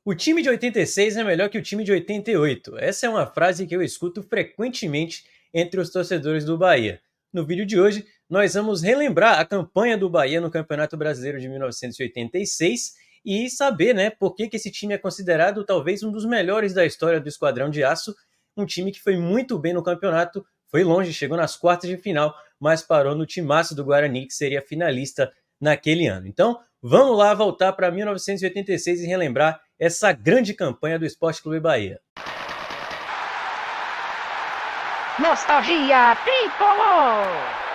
O time de 86 é melhor que o time de 88. Essa é uma frase que eu escuto frequentemente entre os torcedores do Bahia. No vídeo de hoje, nós vamos relembrar a campanha do Bahia no Campeonato Brasileiro de 1986 e saber, por que esse time é considerado talvez um dos melhores da história do Esquadrão de Aço, um time que foi muito bem no campeonato, foi longe, chegou nas quartas de final, mas parou no timaço do Guarani, que seria finalista naquele ano. Então, vamos lá voltar para 1986 e relembrar essa grande campanha do Sport Clube Bahia. Nostalgia Tricolor!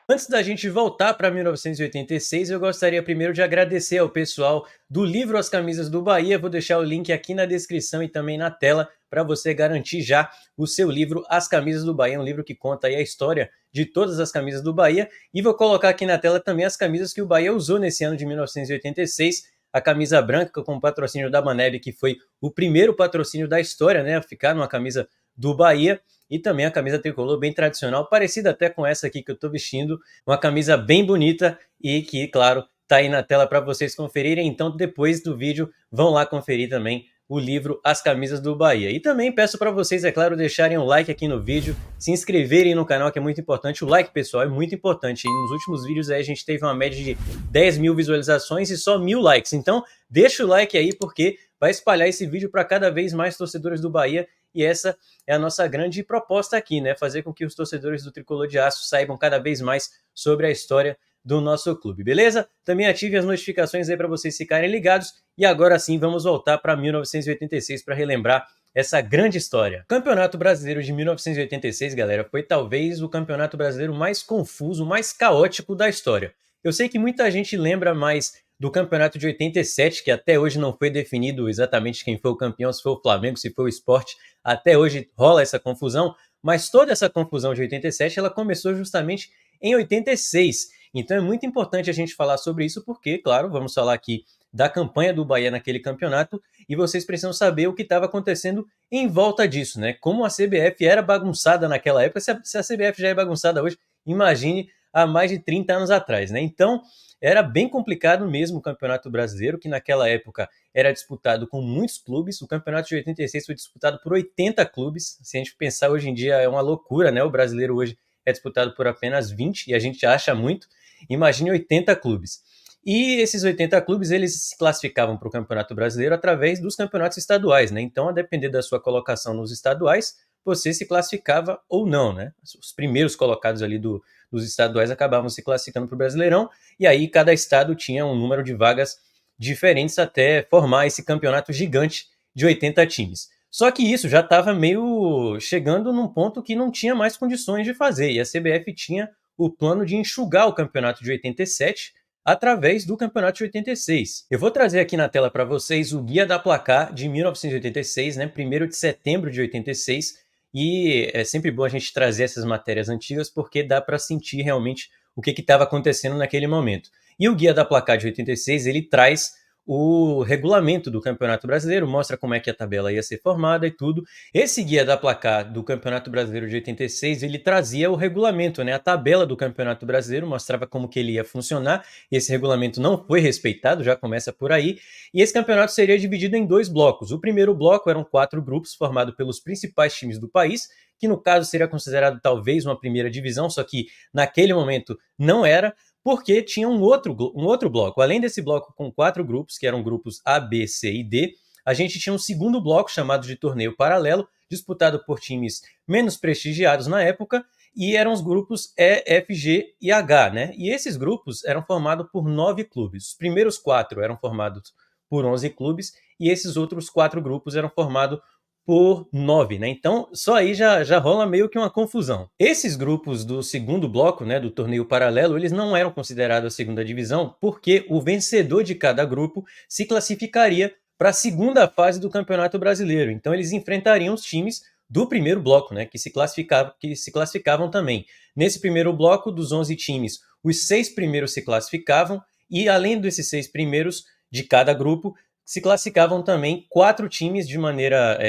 Antes da gente voltar para 1986, eu gostaria primeiro de agradecer ao pessoal do livro As Camisas do Bahia. Vou deixar o link aqui na descrição e também na tela para você garantir já o seu livro As Camisas do Bahia, um livro que conta aí a história de todas as camisas do Bahia. E vou colocar aqui na tela também as camisas que o Bahia usou nesse ano de 1986. A camisa branca com o patrocínio da Maneb, que foi o primeiro patrocínio da história, a ficar numa camisa do Bahia. E também a camisa tricolor bem tradicional, parecida até com essa aqui que eu estou vestindo, uma camisa bem bonita e que, claro, está aí na tela para vocês conferirem. Então, depois do vídeo, vão lá conferir também o livro As Camisas do Bahia. E também peço para vocês, é claro, deixarem um like aqui no vídeo, se inscreverem no canal, que é muito importante. O like, pessoal, é muito importante. E nos últimos vídeos aí a gente teve uma média de 10 mil visualizações e só 1000 likes. Então, deixa o like aí, porque vai espalhar esse vídeo para cada vez mais torcedores do Bahia. E essa é a nossa grande proposta aqui, fazer com que os torcedores do Tricolor de Aço saibam cada vez mais sobre a história do nosso clube, beleza? Também ative as notificações aí para vocês ficarem ligados. E agora sim, vamos voltar para 1986 para relembrar essa grande história. O Campeonato Brasileiro de 1986, galera, foi talvez o campeonato brasileiro mais confuso, mais caótico da história. Eu sei que muita gente lembra mais do campeonato de 87, que até hoje não foi definido exatamente quem foi o campeão, se foi o Flamengo, se foi o Sport. Até hoje rola essa confusão, mas toda essa confusão de 87 ela começou justamente em 86. Então é muito importante a gente falar sobre isso, porque, claro, vamos falar aqui da campanha do Bahia naquele campeonato e vocês precisam saber o que estava acontecendo em volta disso, Como a CBF era bagunçada naquela época. Se a CBF já é bagunçada hoje, imagine há mais de 30 anos atrás, Então, era bem complicado mesmo o Campeonato Brasileiro, que naquela época era disputado com muitos clubes. O Campeonato de 86 foi disputado por 80 clubes. Se a gente pensar hoje em dia, é uma loucura, O brasileiro hoje é disputado por apenas 20 e a gente acha muito. Imagine 80 clubes. E esses 80 clubes, eles se classificavam para o Campeonato Brasileiro através dos campeonatos estaduais, Então, a depender da sua colocação nos estaduais, você se classificava ou não, Os primeiros colocados ali dos estaduais acabavam se classificando para o Brasileirão, e aí cada estado tinha um número de vagas diferentes até formar esse campeonato gigante de 80 times. Só que isso já estava meio chegando num ponto que não tinha mais condições de fazer, e a CBF tinha o plano de enxugar o campeonato de 87 através do campeonato de 86. Eu vou trazer aqui na tela para vocês o Guia da Placar de 1986, 1º de setembro de 86, e é sempre bom a gente trazer essas matérias antigas porque dá para sentir realmente o que estava acontecendo naquele momento. E o Guia da Placar de 86, ele traz o regulamento do Campeonato Brasileiro, mostra como é que a tabela ia ser formada e tudo. Esse Guia da Placar do Campeonato Brasileiro de 86, ele trazia o regulamento, A tabela do Campeonato Brasileiro, mostrava como que ele ia funcionar. Esse regulamento não foi respeitado, já começa por aí. E esse campeonato seria dividido em 2 blocos. O primeiro bloco eram 4 grupos, formado pelos principais times do país, que no caso seria considerado talvez uma primeira divisão, só que naquele momento não era, porque tinha um outro bloco. Além desse bloco com 4 grupos, que eram grupos A, B, C e D, a gente tinha um segundo bloco chamado de torneio paralelo, disputado por times menos prestigiados na época, e eram os grupos E, F, G e H, E esses grupos eram formados por 9 clubes. Os primeiros 4 eram formados por 11 clubes, e esses outros 4 grupos eram formados por 9, Então, só aí já rola meio que uma confusão. Esses grupos do segundo bloco, do torneio paralelo, eles não eram considerados a segunda divisão, porque o vencedor de cada grupo se classificaria para a segunda fase do Campeonato Brasileiro. Então, eles enfrentariam os times do primeiro bloco, que se classificavam também. Nesse primeiro bloco, dos 11 times, os 6 primeiros se classificavam, e além desses 6 primeiros de cada grupo, se classificavam também 4 times de maneira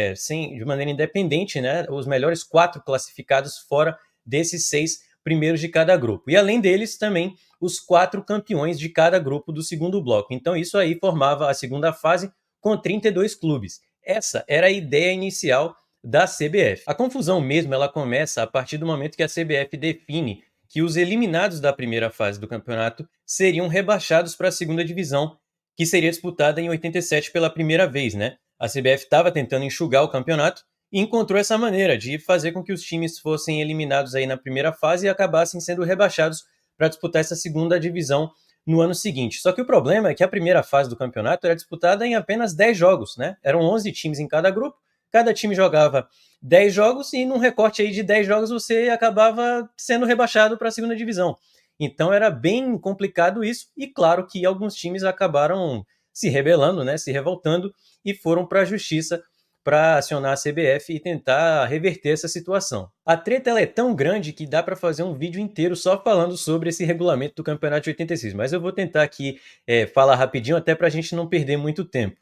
independente, Os melhores 4 classificados fora desses 6 primeiros de cada grupo. E além deles, também os 4 campeões de cada grupo do segundo bloco. Então isso aí formava a segunda fase com 32 clubes. Essa era a ideia inicial da CBF. A confusão mesmo ela começa a partir do momento que a CBF define que os eliminados da primeira fase do campeonato seriam rebaixados para a segunda divisão, que seria disputada em 87 pela primeira vez, né? A CBF estava tentando enxugar o campeonato e encontrou essa maneira de fazer com que os times fossem eliminados aí na primeira fase e acabassem sendo rebaixados para disputar essa segunda divisão no ano seguinte. Só que o problema é que a primeira fase do campeonato era disputada em apenas 10 jogos, né? Eram 11 times em cada grupo, cada time jogava 10 jogos e num recorte aí de 10 jogos você acabava sendo rebaixado para a segunda divisão. Então era bem complicado isso e claro que alguns times acabaram se rebelando, né, se revoltando e foram para a justiça para acionar a CBF e tentar reverter essa situação. A treta ela é tão grande que dá para fazer um vídeo inteiro só falando sobre esse regulamento do Campeonato de 86, mas eu vou tentar aqui falar rapidinho até para a gente não perder muito tempo.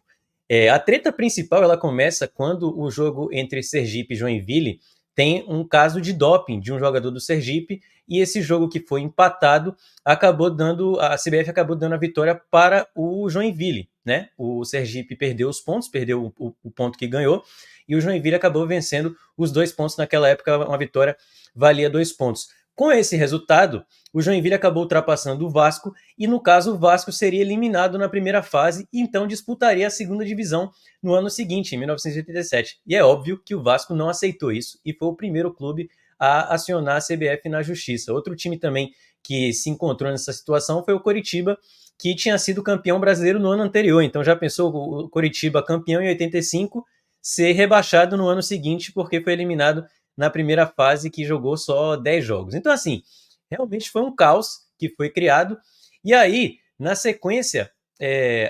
A treta principal ela começa quando o jogo entre Sergipe e Joinville tem um caso de doping de um jogador do Sergipe e esse jogo que foi empatado a CBF acabou dando a vitória para o Joinville, né? O Sergipe perdeu os pontos, perdeu o ponto que ganhou e o Joinville acabou vencendo os 2 pontos. Naquela época uma vitória valia 2 pontos. Com esse resultado, o Joinville acabou ultrapassando o Vasco e, no caso, o Vasco seria eliminado na primeira fase e então disputaria a segunda divisão no ano seguinte, em 1987. E é óbvio que o Vasco não aceitou isso e foi o primeiro clube a acionar a CBF na justiça. Outro time também que se encontrou nessa situação foi o Coritiba, que tinha sido campeão brasileiro no ano anterior. Então já pensou o Coritiba campeão em 85 ser rebaixado no ano seguinte porque foi eliminado na primeira fase que jogou só 10 jogos. Então, assim, realmente foi um caos que foi criado. E aí, na sequência,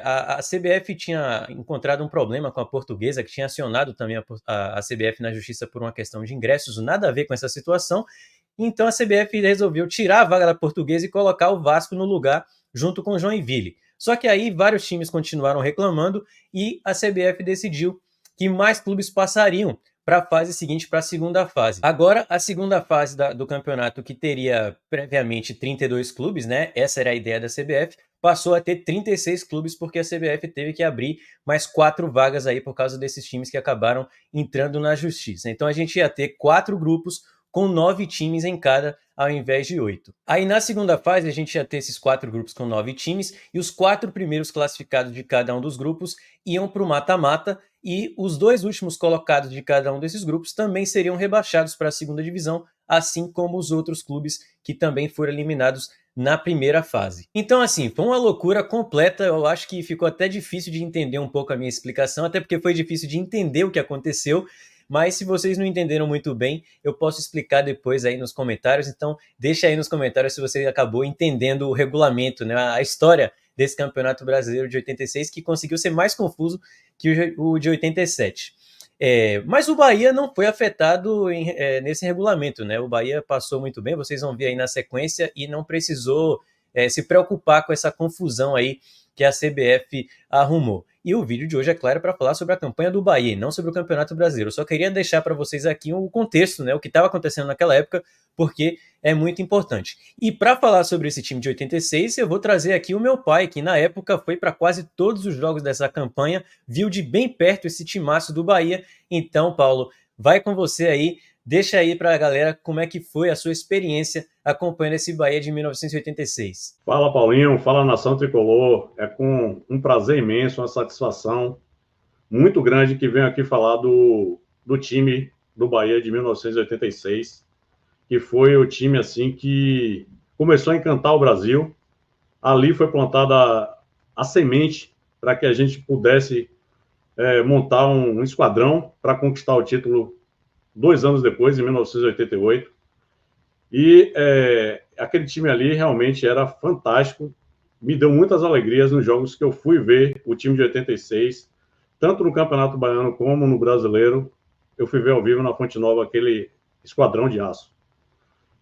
a CBF tinha encontrado um problema com a Portuguesa, que tinha acionado também a CBF na justiça por uma questão de ingressos, nada a ver com essa situação. Então, a CBF resolveu tirar a vaga da Portuguesa e colocar o Vasco no lugar, junto com o Joinville. Só que aí, vários times continuaram reclamando e a CBF decidiu que mais clubes passariam para a fase seguinte, para a segunda fase. Agora, a segunda fase do campeonato, que teria previamente 32 clubes, né? Essa era a ideia da CBF, passou a ter 36 clubes, porque a CBF teve que abrir mais 4 vagas aí por causa desses times que acabaram entrando na justiça. Então a gente ia ter 4 grupos com 9 times em cada, ao invés de 8. Aí na segunda fase a gente ia ter esses 4 grupos com 9 times e os 4 primeiros classificados de cada um dos grupos iam para o mata-mata e os 2 últimos colocados de cada um desses grupos também seriam rebaixados para a segunda divisão, assim como os outros clubes que também foram eliminados na primeira fase. Então, assim, foi uma loucura completa. Eu acho que ficou até difícil de entender um pouco a minha explicação, até porque foi difícil de entender o que aconteceu. Mas se vocês não entenderam muito bem, eu posso explicar depois aí nos comentários. Então, deixa aí nos comentários se você acabou entendendo o regulamento, né, a história desse Campeonato Brasileiro de 86, que conseguiu ser mais confuso que o de 87. Mas o Bahia não foi afetado nesse regulamento, né? O Bahia passou muito bem, vocês vão ver aí na sequência, e não precisou se preocupar com essa confusão aí que a CBF arrumou. E o vídeo de hoje, é claro, para falar sobre a campanha do Bahia, e não sobre o Campeonato Brasileiro. Eu só queria deixar para vocês aqui o contexto, né, o que estava acontecendo naquela época, porque é muito importante. E para falar sobre esse time de 86, eu vou trazer aqui o meu pai, que na época foi para quase todos os jogos dessa campanha, viu de bem perto esse timaço do Bahia. Então, Paulo, vai com você aí. Deixa aí para a galera como é que foi a sua experiência acompanhando esse Bahia de 1986. Fala, Paulinho. Fala, Nação Tricolor. É com um prazer imenso, uma satisfação muito grande que venho aqui falar do time do Bahia de 1986, que foi o time assim que começou a encantar o Brasil. Ali foi plantada a semente para que a gente pudesse montar um esquadrão para conquistar o título 2 anos depois, em 1988. E aquele time ali realmente era fantástico. Me deu muitas alegrias nos jogos que eu fui ver o time de 86, tanto no Campeonato Baiano como no Brasileiro. Eu fui ver ao vivo na Fonte Nova aquele esquadrão de aço.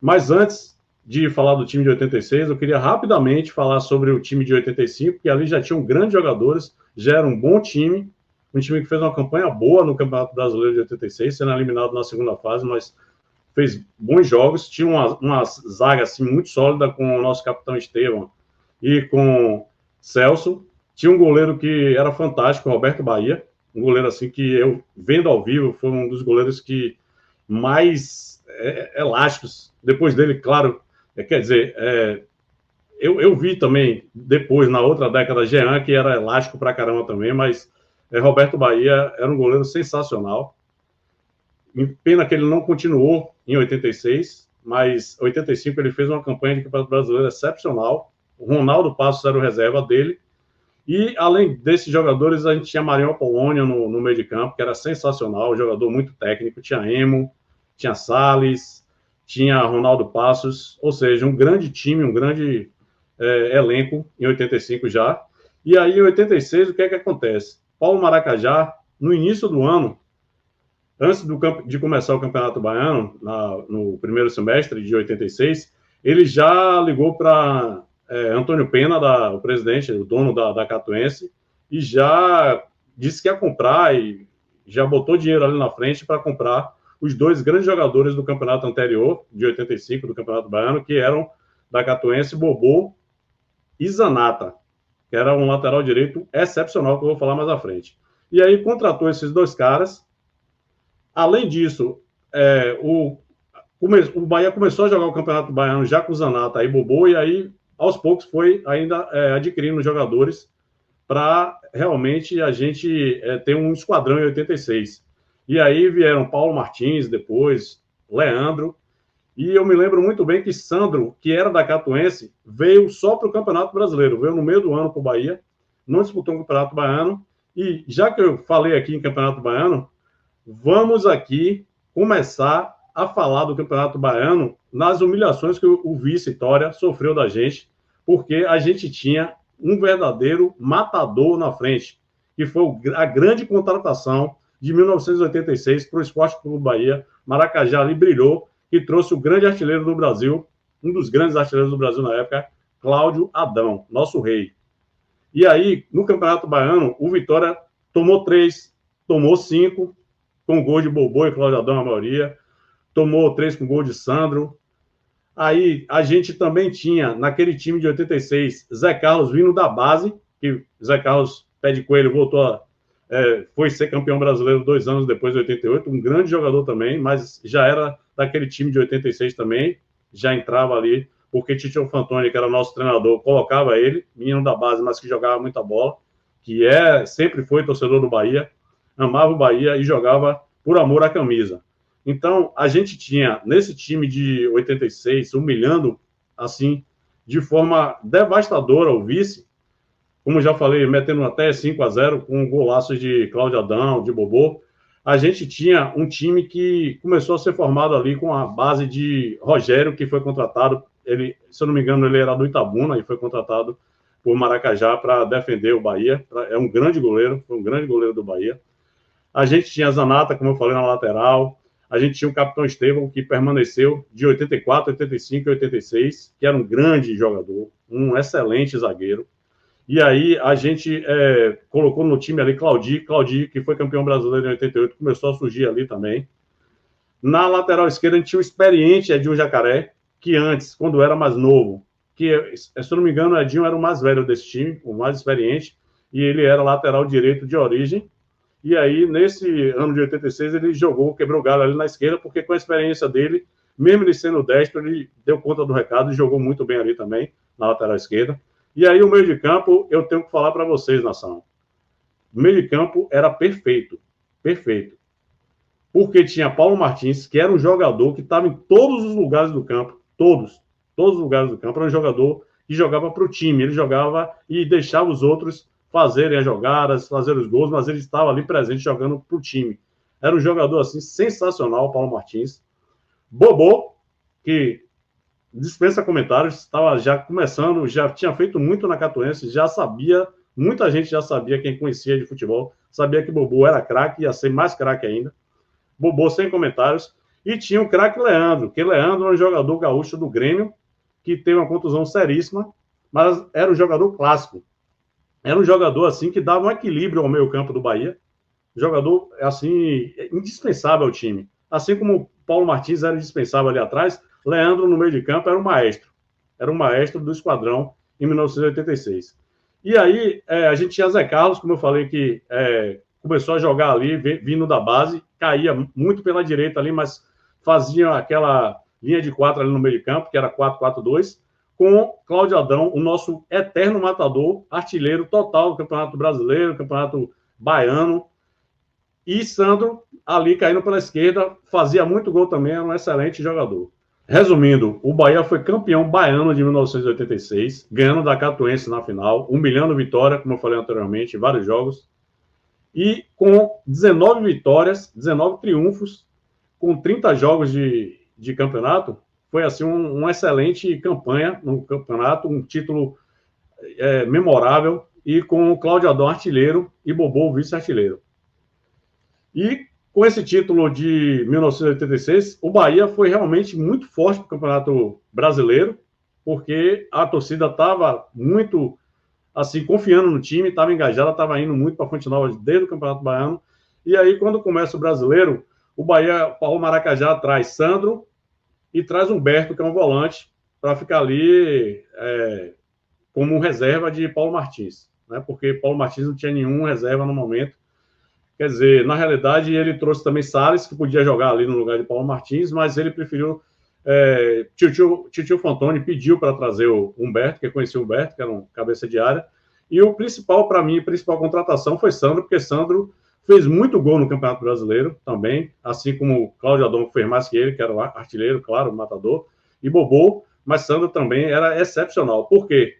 Mas antes de falar do time de 86, eu queria rapidamente falar sobre o time de 85, que ali já tinham grandes jogadores, já era um bom time, um time que fez uma campanha boa no Campeonato Brasileiro de 86, sendo eliminado na segunda fase, mas fez bons jogos, tinha uma zaga assim, muito sólida com o nosso capitão Estevam e com Celso. Tinha um goleiro que era fantástico, Roberto Bahia, um goleiro assim que eu, vendo ao vivo, foi um dos goleiros que mais elásticos. Depois dele, claro, quer dizer, eu vi também, depois, na outra década, Jean, que era elástico pra caramba também, mas Roberto Bahia era um goleiro sensacional. Pena que ele não continuou em 86, mas em 85 ele fez uma campanha de campeonato brasileiro excepcional. O Ronaldo Passos era o reserva dele. E, além desses jogadores, a gente tinha Marinho Apolônio no meio de campo, que era sensacional, um jogador muito técnico. Tinha Emo, tinha Salles, tinha Ronaldo Passos, ou seja, um grande time, um grande elenco em 85 já. E aí, em 86, o que é que acontece? Paulo Maracajá, no início do ano, antes de começar o Campeonato Baiano, no primeiro semestre de 86, ele já ligou para Antônio Pena, o presidente, o dono da Catuense, e já disse que ia comprar e já botou dinheiro ali na frente para comprar os dois grandes jogadores do campeonato anterior, de 85, do Campeonato Baiano, que eram da Catuense, Bobô e Zanata, que era um lateral direito excepcional, que eu vou falar mais à frente. E aí contratou esses dois caras. Além disso, o Bahia começou a jogar o Campeonato Baiano já com o Zanata e Bobô, e aí, aos poucos, foi ainda adquirindo jogadores para realmente a gente ter um esquadrão em 86. E aí vieram Paulo Martins depois, Leandro, e eu me lembro muito bem que Sandro, que era da Catuense, veio só para o Campeonato Brasileiro, veio no meio do ano para o Bahia, não disputou o Campeonato Baiano, e já que eu falei aqui em Campeonato Baiano, vamos aqui começar a falar do Campeonato Baiano nas humilhações que o Vitória sofreu da gente, porque a gente tinha um verdadeiro matador na frente, que foi a grande contratação de 1986 para o Esporte Clube Bahia. Maracajá ali brilhou e trouxe o grande artilheiro do Brasil, um dos grandes artilheiros do Brasil na época, Cláudio Adão, nosso rei. E aí, no Campeonato Baiano, o Vitória tomou 3, tomou 5, com gol de Bobô e Cláudio Adão, a maioria. Tomou 3 com gol de Sandro. Aí a gente também tinha, naquele time de 86, Zé Carlos vindo da base, que Zé Carlos Pé de Coelho voltou foi ser campeão brasileiro 2 anos depois de 88, um grande jogador também, mas já era daquele time de 86 também, já entrava ali, porque Titio Fantoni, que era nosso treinador, colocava ele, menino da base, mas que jogava muita bola, que sempre foi torcedor do Bahia, amava o Bahia e jogava por amor à camisa. Então, a gente tinha, nesse time de 86, humilhando, assim, de forma devastadora o vice, como já falei, metendo até 5-0, com golaços de Cláudio Adão, de Bobô. A gente tinha um time que começou a ser formado ali com a base de Rogério, que foi contratado, ele, se eu não me engano, ele era do Itabuna e foi contratado por Maracajá para defender o Bahia. É um grande goleiro, foi um grande goleiro do Bahia. A gente tinha Zanata, como eu falei, na lateral. A gente tinha o capitão Estevão, que permaneceu de 84, 85 e 86, que era um grande jogador, um excelente zagueiro. E aí a gente colocou no time ali Claudio, que foi campeão brasileiro em 88, começou a surgir ali também. Na lateral esquerda a gente tinha o experiente Edinho Jacaré, que antes, quando era mais novo, que, se eu não me engano, o Edinho era o mais velho desse time, o mais experiente, e ele era lateral direito de origem. E aí, nesse ano de 86, ele quebrou o galho ali na esquerda, porque com a experiência dele, mesmo ele sendo destro, ele deu conta do recado e jogou muito bem ali também, na lateral esquerda. E aí, o meio de campo, eu tenho que falar para vocês, nação. O meio de campo era perfeito, perfeito. Porque tinha Paulo Martins, que era um jogador que estava em todos os lugares do campo, todos os lugares do campo, era um jogador que jogava para o time, ele jogava e deixava os outros fazerem as jogadas, fazer os gols, mas ele estava ali presente jogando para o time. Era um jogador assim sensacional, Paulo Martins. Bobô, que dispensa comentários, estava já começando, já tinha feito muito na Catuense, já sabia, muita gente já sabia, quem conhecia de futebol, sabia que Bobô era craque, ia ser mais craque ainda. Bobô sem comentários. E tinha o craque Leandro, que Leandro era um jogador gaúcho do Grêmio, que teve uma contusão seríssima, mas era um jogador clássico. Era um jogador, assim, que dava um equilíbrio ao meio campo do Bahia. Jogador, assim, indispensável ao time. Assim como Paulo Martins era indispensável ali atrás, Leandro no meio de campo era o maestro do esquadrão em 1986. E aí a gente tinha Zé Carlos, como eu falei, que começou a jogar ali, vindo da base, caía muito pela direita ali, mas fazia aquela linha de 4 ali no meio de campo, que era 4-4-2, com Cláudio Adão, o nosso eterno matador, artilheiro total do Campeonato Brasileiro, Campeonato Baiano, e Sandro ali caindo pela esquerda, fazia muito gol também, era um excelente jogador. Resumindo, o Bahia foi campeão baiano de 1986, ganhando da Catuense na final, humilhando Vitória, como eu falei anteriormente, em vários jogos, e com 19 vitórias, 19 triunfos, com 30 jogos de campeonato, foi assim uma excelente campanha no campeonato, um título memorável, e com o Cláudio Adão artilheiro e Bobô vice-artilheiro. E com esse título de 1986, o Bahia foi realmente muito forte no Campeonato Brasileiro, porque a torcida estava muito assim confiando no time, estava engajada, estava indo muito para a Fonte Nova desde o Campeonato Baiano. E aí, quando começa o Brasileiro, o Bahia, o Maracajá traz Sandro e traz Humberto, que é um volante, para ficar ali como reserva de Paulo Martins, né? Porque Paulo Martins não tinha nenhum reserva no momento. Quer dizer, na realidade, ele trouxe também Salles, que podia jogar ali no lugar de Paulo Martins, mas ele preferiu. Tio Fantoni pediu para trazer o Humberto, que conhecia o Humberto, que era um cabeça de área. E o principal, para mim, a principal contratação foi Sandro, porque Sandro fez muito gol no Campeonato Brasileiro também, assim como o Cláudio Adão fez mais que ele, que era o artilheiro, claro, o matador, e Bobô, mas Sandro também era excepcional. Por quê?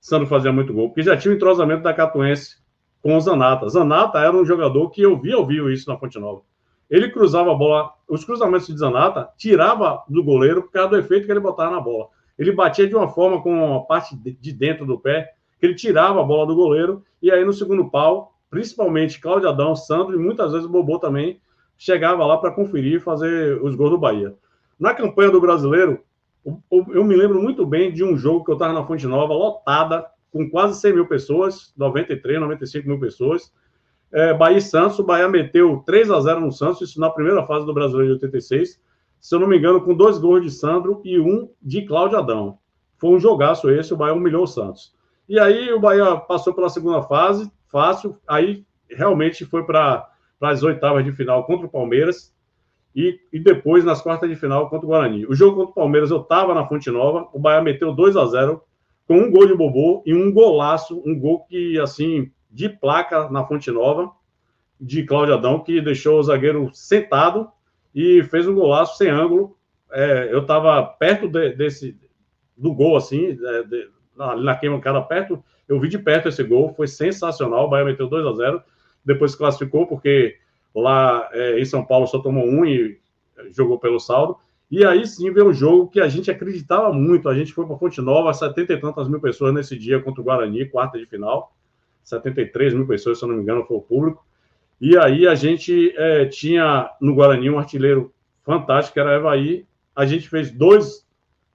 Sandro fazia muito gol, porque já tinha o entrosamento da Catuense com o Zanata. Zanata era um jogador que eu vi ao vivo isso na Fonte Nova. Ele cruzava a bola, os cruzamentos de Zanata tirava do goleiro por causa do efeito que ele botava na bola. Ele batia de uma forma com a parte de dentro do pé, que ele tirava a bola do goleiro, e aí no segundo pau, principalmente Cláudio Adão, Sandro e muitas vezes o Bobô também, chegava lá para conferir e fazer os gols do Bahia. Na campanha do Brasileiro, eu me lembro muito bem de um jogo que eu estava na Fonte Nova, lotada, com quase 100 mil pessoas, 93, 95 mil pessoas. Bahia e Santos, o Bahia meteu 3-0 no Santos, isso na primeira fase do Brasileiro de 86, se eu não me engano, com 2 gols de Sandro e 1 de Cláudio Adão. Foi um jogaço esse, o Bahia humilhou o Santos. E aí o Bahia passou pela segunda fase, fácil, aí realmente foi para as oitavas de final contra o Palmeiras, e depois nas quartas de final contra o Guarani. O jogo contra o Palmeiras eu estava na Fonte Nova, o Bahia meteu 2-0, com um gol de Bobô e um golaço, um gol que, assim, de placa na Fonte Nova, de Cláudio Adão, que deixou o zagueiro sentado e fez um golaço sem ângulo. Eu estava perto do gol, assim, na queimacada perto, eu vi de perto esse gol, foi sensacional, o Bahia meteu 2-0, depois se classificou, porque lá em São Paulo só tomou 1 e jogou pelo saldo. E aí sim veio um jogo que a gente acreditava muito. A gente foi para Fonte Nova, 70 e tantas mil pessoas nesse dia contra o Guarani, quarta de final. 73 mil pessoas, se eu não me engano, foi o público. E aí a gente tinha no Guarani um artilheiro fantástico, que era Evaí. A gente fez 2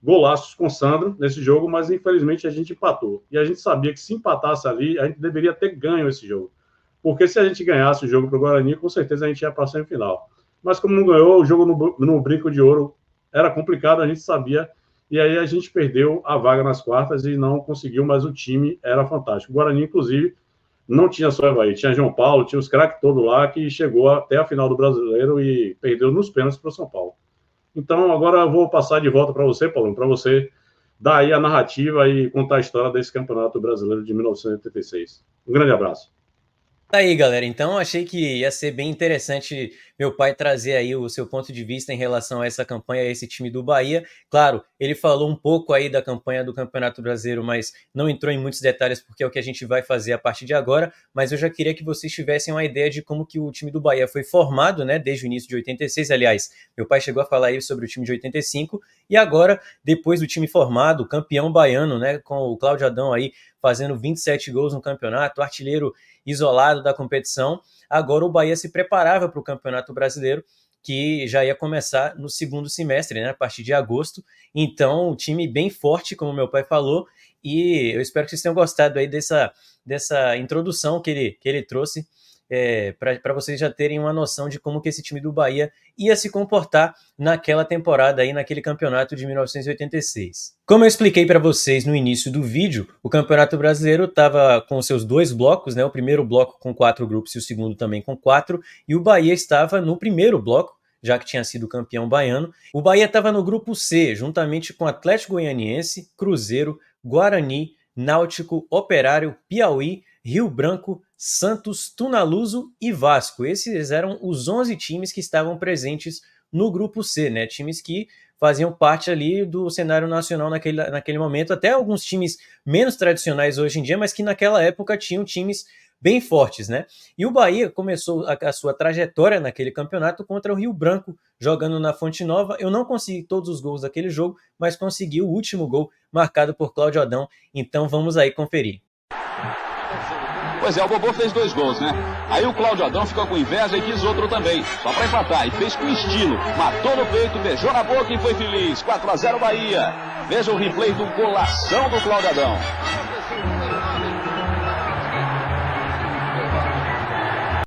golaços com o Sandro nesse jogo, mas infelizmente a gente empatou. E a gente sabia que se empatasse ali, a gente deveria ter ganho esse jogo. Porque se a gente ganhasse o jogo para o Guarani, com certeza a gente ia para a semifinal. Mas como não ganhou, o jogo no Brinco de Ouro era complicado, a gente sabia, e aí a gente perdeu a vaga nas quartas e não conseguiu, mas o time era fantástico. O Guarani, inclusive, não tinha só Evaí, tinha João Paulo, tinha os craques todos lá, que chegou até a final do Brasileiro e perdeu nos pênaltis para o São Paulo. Então, agora eu vou passar de volta para você, Paulo, para você dar aí a narrativa e contar a história desse Campeonato Brasileiro de 1986. Um grande abraço. Tá aí, galera. Então, achei que ia ser bem interessante meu pai trazer aí o seu ponto de vista em relação a essa campanha, a esse time do Bahia. Claro, ele falou um pouco aí da campanha do Campeonato Brasileiro, mas não entrou em muitos detalhes porque é o que a gente vai fazer a partir de agora, mas eu já queria que vocês tivessem uma ideia de como que o time do Bahia foi formado, né, desde o início de 86. Aliás, meu pai chegou a falar aí sobre o time de 85 e agora, depois do time formado, campeão baiano, né, com o Cláudio Adão aí fazendo 27 gols no campeonato, artilheiro isolado da competição, agora o Bahia se preparava para o Campeonato Brasileiro, que já ia começar no segundo semestre, né, a partir de agosto. Então, um time bem forte, como meu pai falou, e eu espero que vocês tenham gostado aí dessa introdução que ele trouxe para vocês já terem uma noção de como que esse time do Bahia ia se comportar naquela temporada aí, naquele campeonato de 1986. Como eu expliquei para vocês no início do vídeo, o Campeonato Brasileiro estava com seus 2 blocos, né? O primeiro bloco com 4 grupos e o segundo também com 4, e o Bahia estava no primeiro bloco, já que tinha sido campeão baiano. O Bahia estava no grupo C, juntamente com Atlético Goianiense, Cruzeiro, Guarani, Náutico, Operário, Piauí, Rio Branco, Santos, Tunaluso e Vasco. Esses eram os 11 times que estavam presentes no grupo C, né? Times que faziam parte ali do cenário nacional naquele momento, até alguns times menos tradicionais hoje em dia, mas que naquela época tinham times bem fortes, né? E o Bahia começou a sua trajetória naquele campeonato contra o Rio Branco, jogando na Fonte Nova. Eu não consegui todos os gols daquele jogo, mas consegui o último gol marcado por Cláudio Adão. Então vamos aí conferir. Pois é, o Bobô fez 2 gols, né? Aí o Cláudio Adão ficou com inveja e quis outro também, só pra empatar, e fez com estilo. Matou no peito, beijou na boca e foi feliz. 4-0 Bahia. Veja o replay do golação do Cláudio Adão.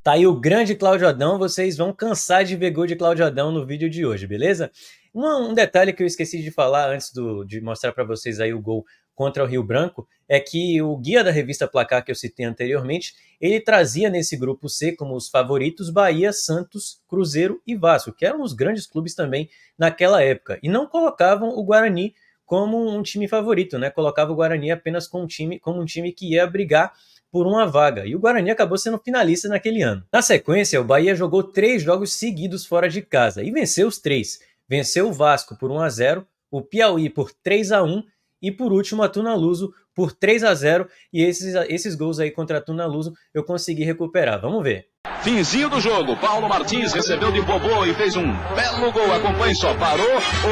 Tá aí o grande Cláudio Adão, vocês vão cansar de ver gol de Cláudio Adão no vídeo de hoje, beleza? Um detalhe que eu esqueci de falar antes de mostrar para vocês aí o gol contra o Rio Branco, é que o guia da revista Placar que eu citei anteriormente, ele trazia nesse grupo C como os favoritos Bahia, Santos, Cruzeiro e Vasco, que eram os grandes clubes também naquela época, e não colocavam o Guarani como um time favorito, né? Colocava o Guarani apenas como um time que ia brigar por uma vaga, e o Guarani acabou sendo finalista naquele ano. Na sequência, o Bahia jogou 3 jogos seguidos fora de casa, e venceu os 3. Venceu o Vasco por 1-0, o Piauí por 3-1, e por último a Tunaluso por 3-0, e esses gols aí contra a Tunaluso eu consegui recuperar. Vamos ver. Finzinho do jogo, Paulo Martins recebeu de Bobô e fez um belo gol. Acompanhe só, parou,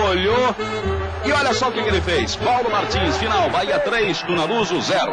olhou e olha só o que ele fez. Paulo Martins, final, Bahia 3, Tunaluso 0.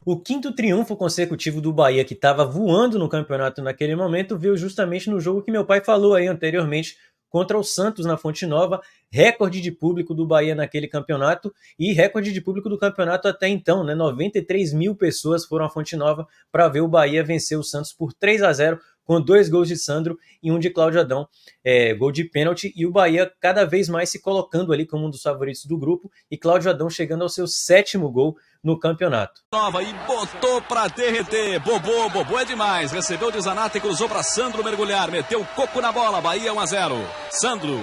O 5º triunfo consecutivo do Bahia, que estava voando no campeonato naquele momento, veio justamente no jogo que meu pai falou aí anteriormente, contra o Santos na Fonte Nova, recorde de público do Bahia naquele campeonato e recorde de público do campeonato até então, né? 93 mil pessoas foram à Fonte Nova para ver o Bahia vencer o Santos por 3-0, com 2 gols de Sandro e 1 de Cláudio Adão, gol de pênalti, e o Bahia cada vez mais se colocando ali como um dos favoritos do grupo, e Cláudio Adão chegando ao seu 7º gol no campeonato. Nova e botou pra derreter. Bobô é demais. Recebeu de Zanata e cruzou pra Sandro mergulhar. Meteu coco na bola. Bahia 1-0. Sandro.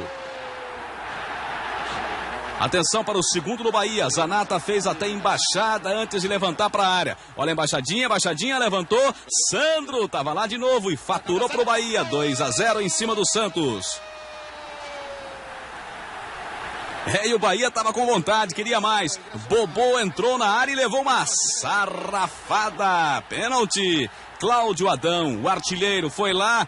Atenção para o segundo do Bahia. Zanata fez até embaixada antes de levantar para a área. Olha a embaixadinha, levantou. Sandro tava lá de novo e faturou pro Bahia. 2-0 em cima do Santos. E o Bahia tava com vontade, queria mais. Bobô entrou na área e levou uma sarrafada. Pênalti. Cláudio Adão, o artilheiro, foi lá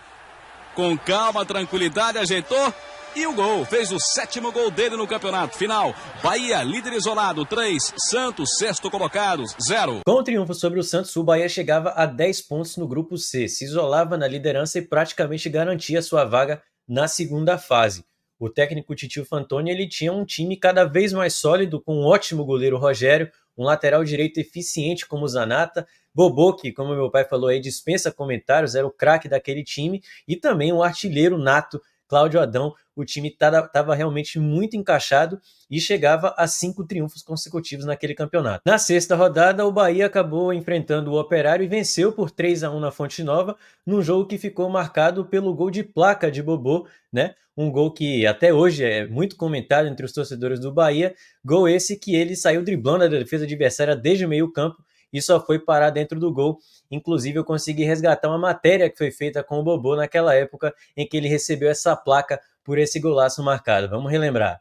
com calma, tranquilidade, ajeitou. E o gol, fez o 7º gol dele no campeonato. Final, Bahia, líder isolado, 3, Santos, 6º colocados, 0. Com o triunfo sobre o Santos, o Bahia chegava a 10 pontos no grupo C, se isolava na liderança e praticamente garantia sua vaga na segunda fase. O técnico Titio Fantoni, ele tinha um time cada vez mais sólido, com um ótimo goleiro Rogério, um lateral direito eficiente como o Zanata, Bobô, que, como meu pai falou aí, dispensa comentários, era o craque daquele time, e também um artilheiro nato, Cláudio Adão. O time estava realmente muito encaixado e chegava a 5 triunfos consecutivos naquele campeonato. Na 6ª rodada, o Bahia acabou enfrentando o Operário e venceu por 3-1 na Fonte Nova, num jogo que ficou marcado pelo gol de placa de Bobô, né? Um gol que até hoje é muito comentado entre os torcedores do Bahia, gol esse que ele saiu driblando a defesa adversária desde o meio-campo e só foi parar dentro do gol. Inclusive, eu consegui resgatar uma matéria que foi feita com o Bobô naquela época em que ele recebeu essa placa por esse golaço marcado. Vamos relembrar.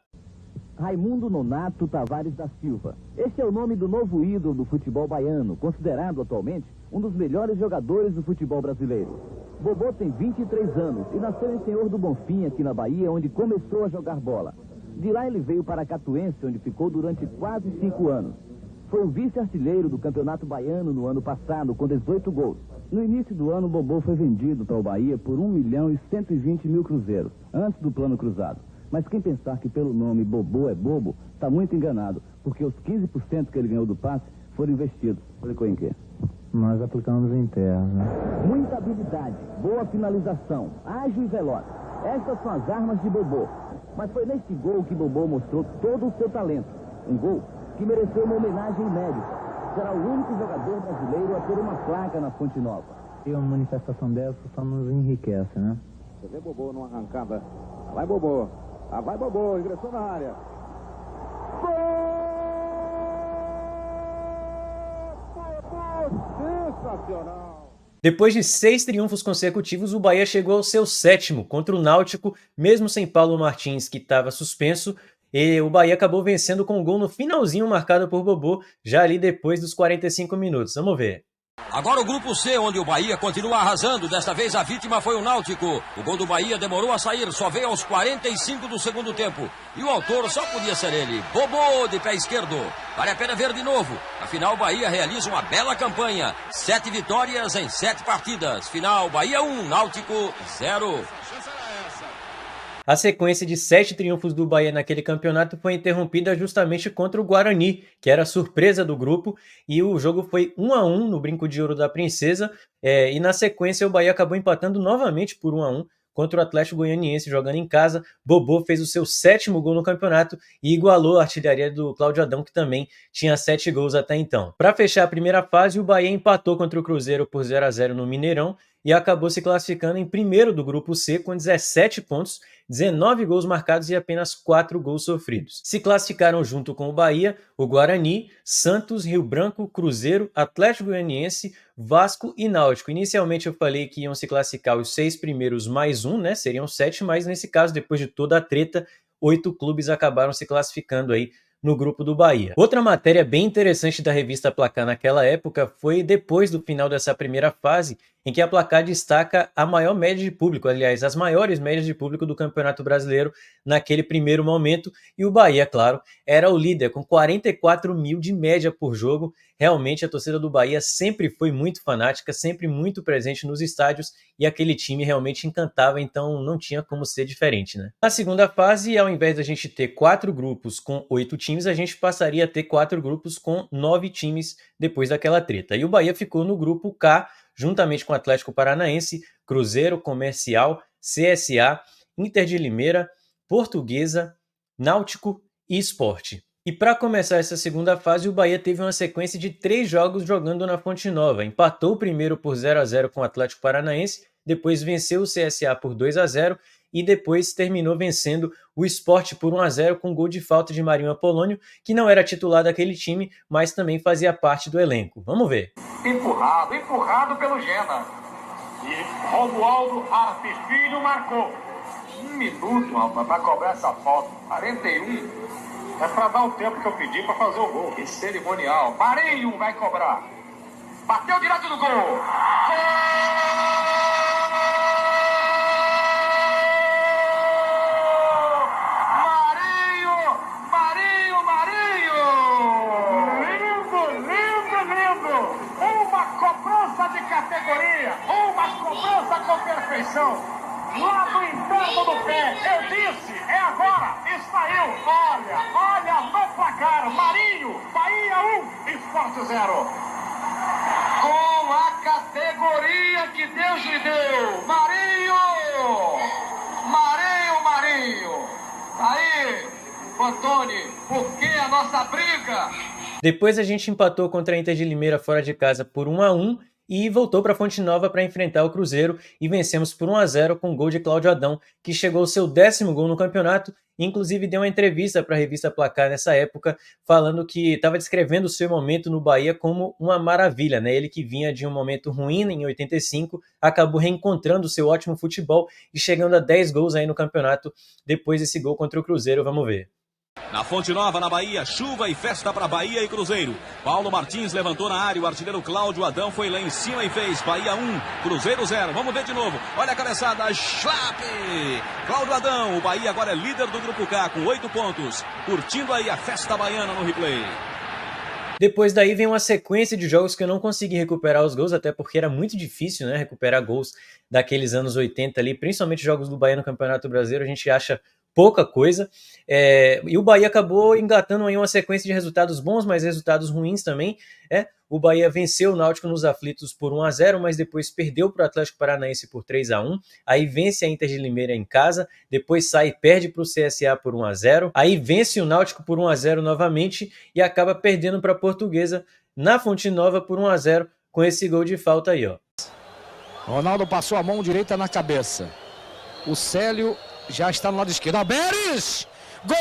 Raimundo Nonato Tavares da Silva. Este é o nome do novo ídolo do futebol baiano, considerado atualmente um dos melhores jogadores do futebol brasileiro. Bobô tem 23 anos e nasceu em Senhor do Bonfim, aqui na Bahia, onde começou a jogar bola. De lá ele veio para Catuense, onde ficou durante quase 5 anos. Foi o vice-artilheiro do Campeonato Baiano no ano passado, com 18 gols. No início do ano, Bobô foi vendido para o Bahia por 1.120.000 cruzeiros, antes do plano cruzado. Mas quem pensar que pelo nome Bobô é bobo, está muito enganado, porque os 15% que ele ganhou do passe foram investidos. Aplicou em quê? Nós aplicamos em terra, né? Muita habilidade, boa finalização, ágil e veloz. Estas são as armas de Bobô. Mas foi neste gol que Bobô mostrou todo o seu talento. Um gol que mereceu uma homenagem inédita. Será o único jogador brasileiro a ter uma placa na Fonte Nova. E uma manifestação dessa só nos enriquece, né? Você vê Bobô numa arrancada. Lá vai Bobô. Lá vai Bobô, ingressou na área. Sensacional! Depois de 6 triunfos consecutivos, o Bahia chegou ao seu 7º contra o Náutico, mesmo sem Paulo Martins, que estava suspenso, e o Bahia acabou vencendo com um gol no finalzinho marcado por Bobô, já ali depois dos 45 minutos. Vamos ver. Agora o grupo C, onde o Bahia continua arrasando. Desta vez a vítima foi o Náutico. O gol do Bahia demorou a sair, só veio aos 45 do segundo tempo. E o autor só podia ser ele, Bobô, de pé esquerdo. Vale a pena ver de novo. Afinal, o Bahia realiza uma bela campanha. 7 vitórias em 7 partidas. Final, Bahia 1, Náutico 0. A sequência de 7 triunfos do Bahia naquele campeonato foi interrompida justamente contra o Guarani, que era a surpresa do grupo, e o jogo foi 1-1 no Brinco de Ouro da Princesa, e na sequência o Bahia acabou empatando novamente por 1-1 contra o Atlético Goianiense jogando em casa. Bobô fez o seu 7º gol no campeonato e igualou a artilharia do Cláudio Adão, que também tinha 7 gols até então. Para fechar a primeira fase, o Bahia empatou contra o Cruzeiro por 0-0 no Mineirão e acabou se classificando em primeiro do grupo C com 17 pontos, 19 gols marcados e apenas 4 gols sofridos. Se classificaram junto com o Bahia, o Guarani, Santos, Rio Branco, Cruzeiro, Atlético Goianiense, Vasco e Náutico. Inicialmente eu falei que iam se classificar os 6 primeiros mais 1, né? Seriam 7, mas nesse caso, depois de toda a treta, 8 clubes acabaram se classificando aí no grupo do Bahia. Outra matéria bem interessante da revista Placar naquela época foi depois do final dessa primeira fase, em que a Placar destaca a maior média de público, aliás, as maiores médias de público do Campeonato Brasileiro naquele primeiro momento, e o Bahia, claro, era o líder, com 44 mil de média por jogo. Realmente a torcida do Bahia sempre foi muito fanática, sempre muito presente nos estádios, e aquele time realmente encantava, então não tinha como ser diferente, né? Na segunda fase, ao invés da gente ter 4 grupos com 8 times, a gente passaria a ter 4 grupos com 9 times depois daquela treta. E o Bahia ficou no grupo K, juntamente com o Atlético Paranaense, Cruzeiro, Comercial, CSA, Inter de Limeira, Portuguesa, Náutico e Sport. E para começar essa segunda fase, o Bahia teve uma sequência de 3 jogos jogando na Fonte Nova. Empatou o primeiro por 0-0 com o Atlético Paranaense, depois venceu o CSA por 2-0 e depois terminou vencendo o Sport por 1-0 com gol de falta de Marinho Apolônio, que não era titular daquele time, mas também fazia parte do elenco. Vamos ver. Empurrado pelo Gena. E Romualdo Artes Filho marcou. 1 minuto, rapaz, para cobrar essa falta. 41. É para dar o tempo que eu pedi para fazer o gol. Que cerimonial. Marinho vai cobrar. Bateu direto no gol. Gol! Categoria, uma cobrança com perfeição, lá do interno do pé, eu disse, é agora, e saiu, olha no placar, Marinho, Bahia 1, Sport 0, com a categoria que Deus lhe deu, Marinho, aí, Antônio, por que a nossa briga? Depois a gente empatou contra a Inter de Limeira fora de casa por 1-1, e voltou para Fonte Nova para enfrentar o Cruzeiro e vencemos por 1-0 com gol de Cláudio Adão, que chegou ao seu 10º gol no campeonato, e inclusive deu uma entrevista para a revista Placar nessa época, falando que estava descrevendo o seu momento no Bahia como uma maravilha, né? Ele que vinha de um momento ruim em 85, acabou reencontrando o seu ótimo futebol e chegando a 10 gols aí no campeonato depois desse gol contra o Cruzeiro. Vamos ver. Na Fonte Nova, na Bahia, chuva e festa para Bahia e Cruzeiro. Paulo Martins levantou na área, o artilheiro Cláudio Adão foi lá em cima e fez Bahia 1, Cruzeiro 0. Vamos ver de novo. Olha a cabeçada, Schlapp! Cláudio Adão, o Bahia agora é líder do Grupo K com 8 pontos. Curtindo aí a festa baiana no replay. Depois daí vem uma sequência de jogos que eu não consegui recuperar os gols, até porque era muito difícil, né, recuperar gols daqueles anos 80 ali, principalmente jogos do Bahia no Campeonato Brasileiro, a gente acha pouca coisa. E o Bahia acabou engatando aí uma sequência de resultados bons, mas resultados ruins também. O Bahia venceu o Náutico nos aflitos por 1-0, mas depois perdeu para o Atlético Paranaense por 3-1. Aí vence a Inter de Limeira em casa, depois sai e perde para o CSA por 1-0. Aí vence o Náutico por 1-0 novamente e acaba perdendo para a Portuguesa na Fonte Nova por 1-0 com esse gol de falta aí, ó. Ronaldo passou a mão direita na cabeça. O Célio já está no lado esquerdo. Alberes! Gol!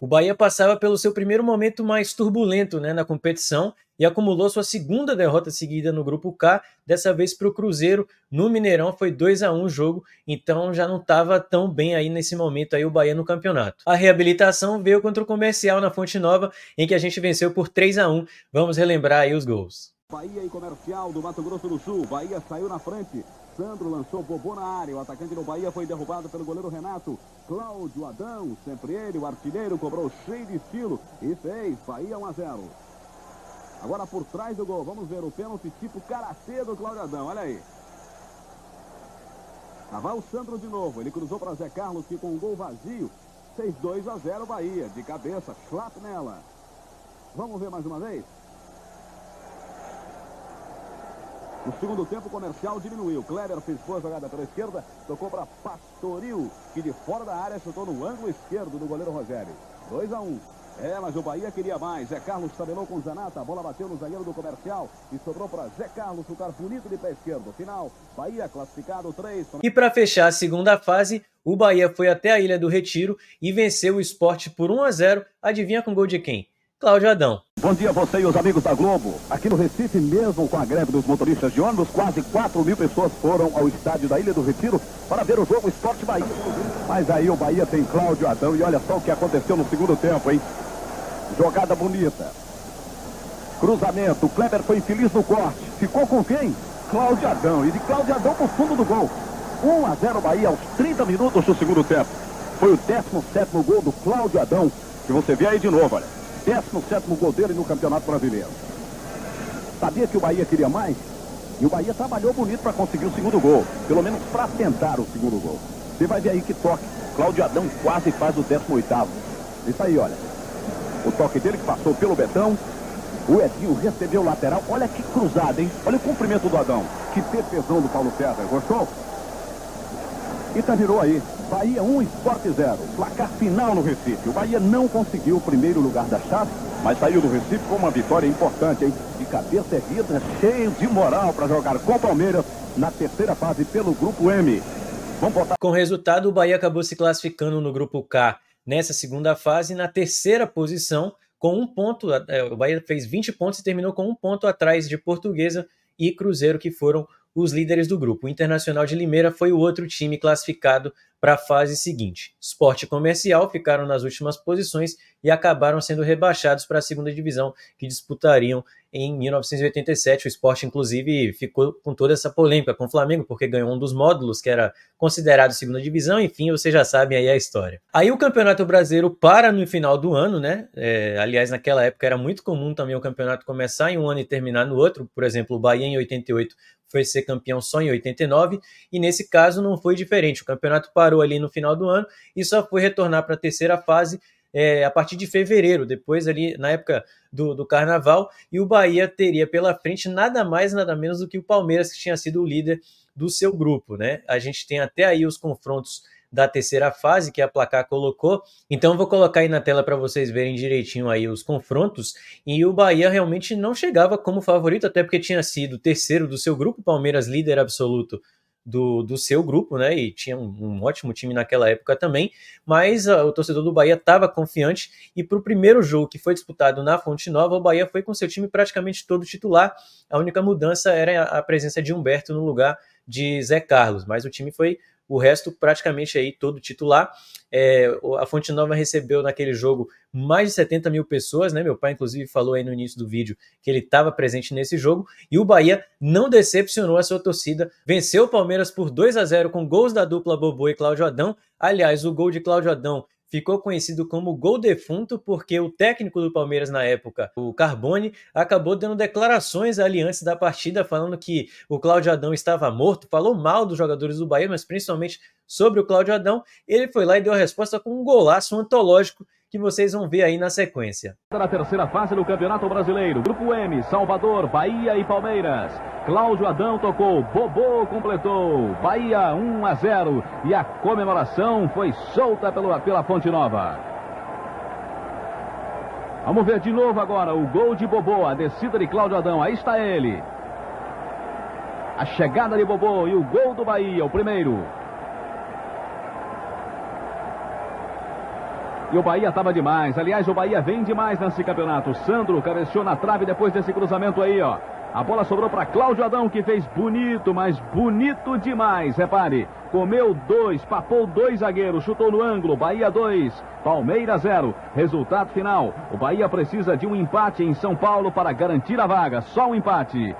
O Bahia passava pelo seu primeiro momento mais turbulento, né, na competição e acumulou sua segunda derrota seguida no Grupo K, dessa vez para o Cruzeiro, no Mineirão, foi 2-1 o jogo, então já não estava tão bem aí nesse momento aí o Bahia no campeonato. A reabilitação veio contra o Comercial na Fonte Nova, em que a gente venceu por 3-1. Vamos relembrar aí os gols. Bahia e Comercial do Mato Grosso do Sul. Bahia saiu na frente. Sandro lançou Bobô na área. O atacante do Bahia foi derrubado pelo goleiro Renato. Cláudio Adão, sempre ele, o artilheiro, cobrou cheio de estilo e fez. Bahia 1-0. Agora por trás do gol. Vamos ver o pênalti tipo karatê do Cláudio Adão. Olha aí. Lá vai o Sandro de novo. Ele cruzou para Zé Carlos, que com um gol vazio fez 2-0 Bahia. De cabeça, slap nela. Vamos ver mais uma vez. No segundo tempo, o Comercial diminuiu. Kleber fez boa jogada pela esquerda, tocou para Pastoril, que de fora da área chutou no ângulo esquerdo do goleiro Rogério. 2-1. Mas o Bahia queria mais. Zé Carlos tabelou com o Zanata, a bola bateu no zagueiro do Comercial e sobrou para Zé Carlos chutar bonito de pé esquerdo. Final, Bahia classificado 3. E para fechar a segunda fase, o Bahia foi até a Ilha do Retiro e venceu o Sport por 1-0. Adivinha com gol de quem? Cláudio Adão. Bom dia a você e os amigos da Globo. Aqui no Recife, mesmo com a greve dos motoristas de ônibus, quase 4.000 pessoas foram ao estádio da Ilha do Retiro para ver o jogo Sport Bahia. Mas aí o Bahia tem Cláudio Adão e olha só o que aconteceu no segundo tempo, hein? Jogada bonita. Cruzamento, o Kleber foi infeliz no corte. Ficou com quem? Cláudio Adão. E de Cláudio Adão pro fundo do gol. 1-0 Bahia aos 30 minutos do segundo tempo. Foi o 17º gol do Cláudio Adão, que você vê aí de novo, olha. 17º gol dele no Campeonato Brasileiro. Sabia que o Bahia queria mais? E o Bahia trabalhou bonito para conseguir o segundo gol. Pelo menos para tentar o segundo gol. Você vai ver aí que toque. Cláudio Adão quase faz o 18º. Isso aí, olha. O toque dele que passou pelo Betão. O Edinho recebeu o lateral. Olha que cruzada, hein? Olha o comprimento do Adão. Que perfeição do Paulo César. Gostou? E terminou aí. Bahia 1, Sport 0. Placar final no Recife. O Bahia não conseguiu o primeiro lugar da chave, mas saiu do Recife com uma vitória importante, hein? De cabeça erguida, cheio de moral para jogar com o Palmeiras na terceira fase pelo Grupo M. Vamos voltar. Com o resultado, o Bahia acabou se classificando no Grupo K nessa segunda fase na terceira posição, com 1 ponto. O Bahia fez 20 pontos e terminou com 1 ponto atrás de Portuguesa e Cruzeiro, que foram os líderes do grupo. O Internacional de Limeira foi o outro time classificado para a fase seguinte. Sport e Comercial ficaram nas últimas posições e acabaram sendo rebaixados para a segunda divisão, que disputariam em 1987. O Sport, inclusive, ficou com toda essa polêmica com o Flamengo, porque ganhou um dos módulos que era considerado segunda divisão. Enfim, vocês já sabem aí a história. Aí o Campeonato Brasileiro para no final do ano, né? Aliás, naquela época era muito comum também o campeonato começar em um ano e terminar no outro. Por exemplo, o Bahia em 88 foi ser campeão só em 89, e nesse caso não foi diferente. O campeonato parou ali no final do ano e só foi retornar para a terceira fase a partir de fevereiro, depois ali na época do Carnaval, e o Bahia teria pela frente nada mais, nada menos do que o Palmeiras, que tinha sido o líder do seu grupo, né? A gente tem até aí os confrontos da terceira fase que a Placar colocou, então vou colocar aí na tela para vocês verem direitinho aí os confrontos, e o Bahia realmente não chegava como favorito, até porque tinha sido terceiro do seu grupo, Palmeiras líder absoluto do seu grupo, né, e tinha um ótimo time naquela época também, mas o torcedor do Bahia estava confiante, e para o primeiro jogo que foi disputado na Fonte Nova, o Bahia foi com seu time praticamente todo titular. A única mudança era a presença de Humberto no lugar de Zé Carlos, mas o time foi o resto praticamente aí todo titular. A Fonte Nova recebeu naquele jogo mais de 70 mil pessoas, né? Meu pai inclusive falou aí no início do vídeo que ele estava presente nesse jogo, e o Bahia não decepcionou a sua torcida, venceu o Palmeiras por 2-0 com gols da dupla Bobô e Cláudio Adão. Aliás, o gol de Cláudio Adão ficou conhecido como gol defunto porque o técnico do Palmeiras na época, o Carbone, acabou dando declarações ali antes da partida falando que o Cláudio Adão estava morto, falou mal dos jogadores do Bahia, mas principalmente sobre o Cláudio Adão. Ele foi lá e deu a resposta com um golaço antológico que vocês vão ver aí na sequência. Na terceira fase do Campeonato Brasileiro, Grupo M, Salvador, Bahia e Palmeiras. Cláudio Adão tocou, Bobô completou, Bahia 1-0 e a comemoração foi solta pela Fonte Nova. Vamos ver de novo agora o gol de Bobô, a descida de Cláudio Adão, aí está ele. A chegada de Bobô e o gol do Bahia, o primeiro. E o Bahia estava demais. Aliás, o Bahia vem demais nesse campeonato. O Sandro cabeceou na trave depois desse cruzamento aí, ó. A bola sobrou para Cláudio Adão, que fez bonito, mas bonito demais. Repare, comeu 2, papou 2 zagueiros, chutou no ângulo. Bahia 2, Palmeiras 0. Resultado final, o Bahia precisa de um empate em São Paulo para garantir a vaga. Só um empate.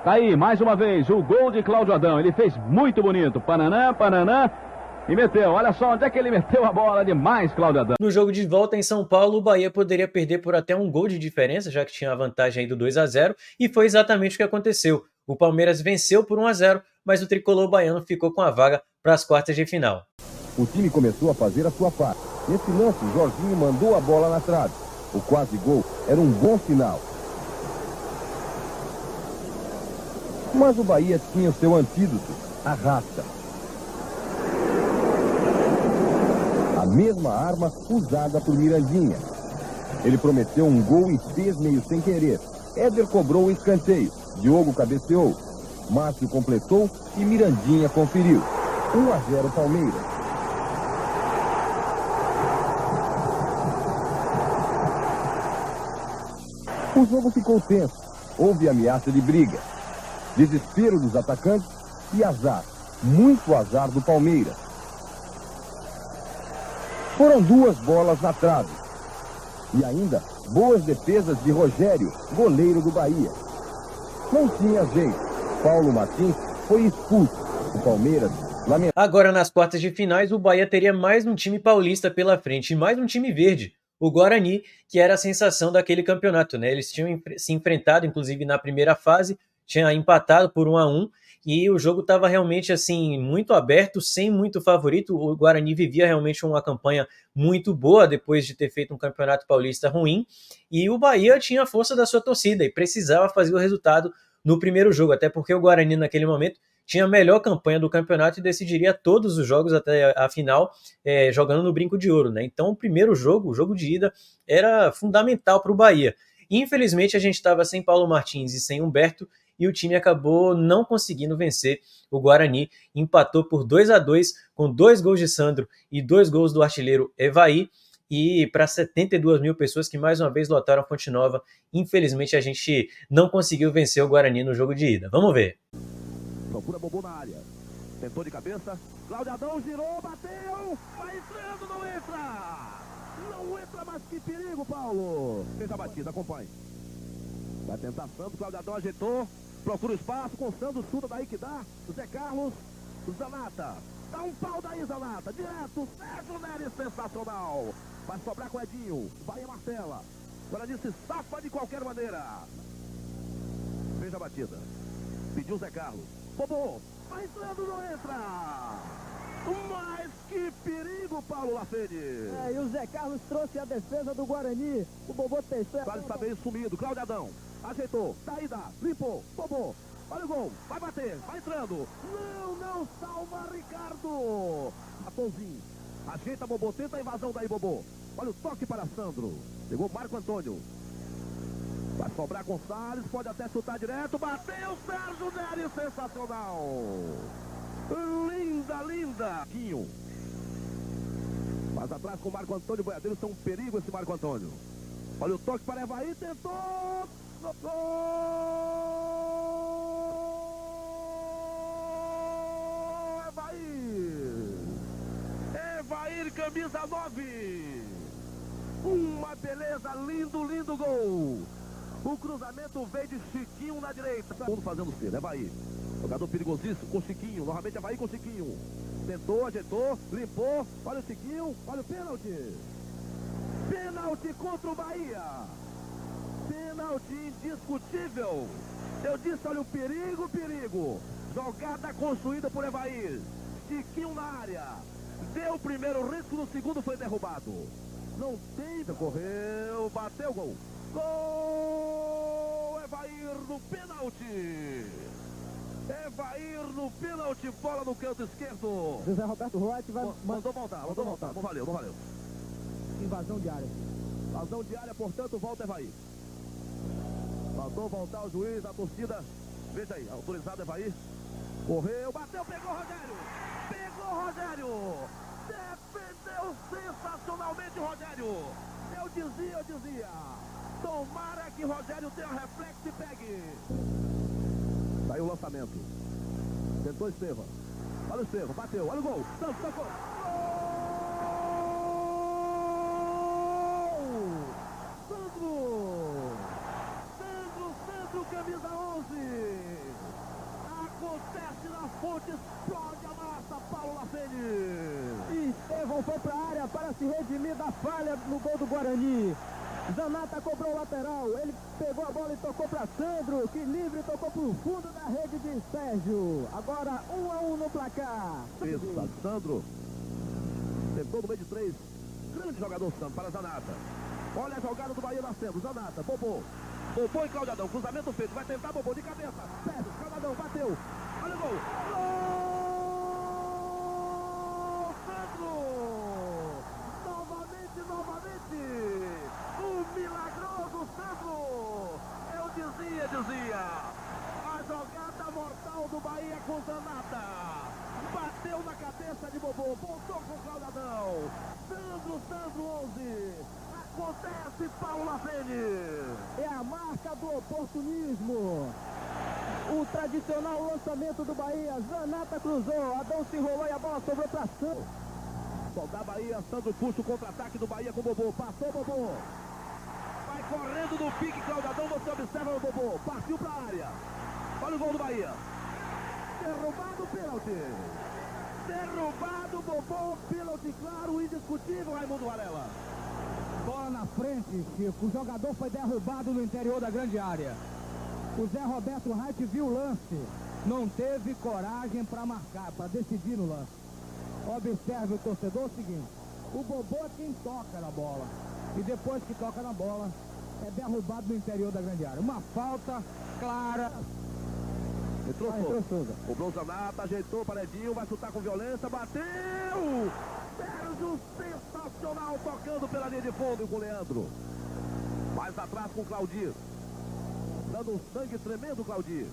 Tá aí, mais uma vez, o gol de Cláudio Adão. Ele fez muito bonito. Pananã, pananã. E meteu, olha só onde é que ele meteu a bola demais, Cláudio Adão. No jogo de volta em São Paulo, o Bahia poderia perder por até um gol de diferença, já que tinha a vantagem aí do 2-0, e foi exatamente o que aconteceu. O Palmeiras venceu por 1-0, mas o tricolor baiano ficou com a vaga para as quartas de final. O time começou a fazer a sua parte. Nesse lance, Jorginho mandou a bola na trave. O quase gol era um bom sinal. Mas o Bahia tinha o seu antídoto, a raça. A mesma arma usada por Mirandinha. Ele prometeu um gol e fez meio sem querer. Éder cobrou o escanteio. Diogo cabeceou. Márcio completou e Mirandinha conferiu. 1-0 Palmeiras. O jogo ficou tenso. Houve ameaça de briga. Desespero dos atacantes e azar. Muito azar do Palmeiras. Foram 2 bolas na trave. E ainda, boas defesas de Rogério, goleiro do Bahia. Não tinha jeito. Paulo Martins foi expulso. O Palmeiras lamentou. Agora, nas quartas de finais, o Bahia teria mais um time paulista pela frente e mais um time verde. O Guarani, que era a sensação daquele campeonato, né? Eles tinham se enfrentado, inclusive, na primeira fase, tinha empatado por 1-1. E o jogo estava realmente assim muito aberto, sem muito favorito. O Guarani vivia realmente uma campanha muito boa depois de ter feito um campeonato paulista ruim. E o Bahia tinha a força da sua torcida e precisava fazer o resultado no primeiro jogo, até porque o Guarani naquele momento tinha a melhor campanha do campeonato e decidiria todos os jogos até a final, jogando no Brinco de Ouro, né? Então o primeiro jogo, o jogo de ida, era fundamental para o Bahia. Infelizmente a gente estava sem Paulo Martins e sem Humberto, e o time acabou não conseguindo vencer. O Guarani empatou por 2-2, com 2 gols de Sandro e 2 gols do artilheiro Evaí, e para 72 mil pessoas que mais uma vez lotaram a Fonte Nova, infelizmente a gente não conseguiu vencer o Guarani no jogo de ida. Vamos ver. Procura Bobô na área. Tentou de cabeça. Cláudio Adão girou, bateu. Vai entrando, não entra. Não entra, mas que perigo, Paulo. Fez a batida, acompanhe. Vai tentar Sandro, Cláudio Adão ajeitou. Procura o espaço, com o Sandro, chuta daí que dá. O Zé Carlos, o Zanata. Dá um pau daí, Zanata. Direto, Sérgio Neres, sensacional. Vai sobrar com o Edinho. Bahia Martela. Guarani se safa de qualquer maneira. Veja a batida. Pediu o Zé Carlos. Bobô, vai entrando, não entra. Mas que perigo, Paulo Lafede. E o Zé Carlos trouxe a defesa do Guarani. O Bobô testou. Quase está bem sumido. Cláudio Adão. Ajeitou, saída, limpou, Bobô, olha o gol, vai bater, vai entrando, não salva Ricardo, Afonzinho, ajeita Bobô, tenta a invasão daí Bobô, olha o toque para Sandro, chegou Marco Antônio, vai sobrar Gonçalves, pode até chutar direto, bateu Sérgio Neres, sensacional, linda, Quinho, mais atrás com o Marco Antônio, Boiadeiros são um perigo esse Marco Antônio, olha o toque para Evaí, tentou, gol! Evair, camisa 9. Uma beleza, lindo gol. O cruzamento veio de Chiquinho na direita. Todo mundo fazendo cedo, Evair. Jogador perigosíssimo com Chiquinho. Novamente Evair com Chiquinho. Sentou, ajeitou, limpou, olha o seguiu, olha o pênalti. Pênalti contra o Bahia. Pênalti indiscutível. Eu disse, olha o perigo, perigo. Jogada construída por Evair. Chiquinho na área. Deu o primeiro risco, no segundo foi derrubado. Não tem, correu, bateu, gol. Gol! Evair no pênalti. Evair no pênalti, bola no canto esquerdo. José Roberto Wright vai... Mandou voltar. Não valeu. Invasão de área. Invasão de área, portanto, volta Evair. Mandou voltar o juiz, a torcida. Veja aí, autorizado Evair. Correu, bateu, pegou Rogério. Defendeu sensacionalmente o Rogério. Eu dizia. Tomara que Rogério tenha reflexo e pegue. Saiu o lançamento. Tentou Estevam. Olha o Estevam, bateu, olha o gol. Tocou. Sandro, camisa 11. Acontece na fonte, explode a massa, Paulo Lafene. Estevam foi pra área para se redimir da falha no gol do Guarani. Zanata cobrou o lateral, ele pegou a bola e tocou para Sandro, que livre tocou pro fundo da rede de Sérgio. Agora 1-1 no placar. Isso, Sandro. Tentou no meio de 3. Grande jogador Sandro para Zanata. Olha a jogada do Bahia nascendo. Zanata, Bobô e Cláudio Adão. Cruzamento feito. Vai tentar Bobô de cabeça. Perde, Cláudio Adão, bateu. Olha o gol. Gol! Sandro! Novamente. O milagroso Sandro. Eu dizia. A jogada mortal do Bahia com Zanata. Bateu na cabeça de Bobô. Voltou com o Cláudio Adão. Sandro 11. Acontece, Paulo Lafene. É a marca do oportunismo. O tradicional lançamento do Bahia. Zanata cruzou, Adão se enrolou e a bola sobrou para Sandro. Soltar Bahia, Sandro puxa o contra-ataque do Bahia com o Bobô. Passou Bobô. Vai correndo no pique, Cláudio Adão. Você observa o Bobô. Partiu para a área. Olha o gol do Bahia. Derrubado o pênalti. Derrubado, Bobô. Pênalti claro, indiscutível, Raimundo Varela. Bola na frente, Chico. O jogador foi derrubado no interior da grande área. O Zé Roberto Wright viu o lance. Não teve coragem para marcar, para decidir no lance. Observe o torcedor o seguinte. O Bobô é quem toca na bola. E depois que toca na bola, é derrubado no interior da grande área. Uma falta clara. Entrou Souza. Cobrou Zanata, ajeitou para Edinho, vai chutar com violência, bateu! Sérgio sensacional, tocando pela linha de fundo com o Leandro. Mais atrás com o Claudir. Dando um sangue tremendo, Claudir.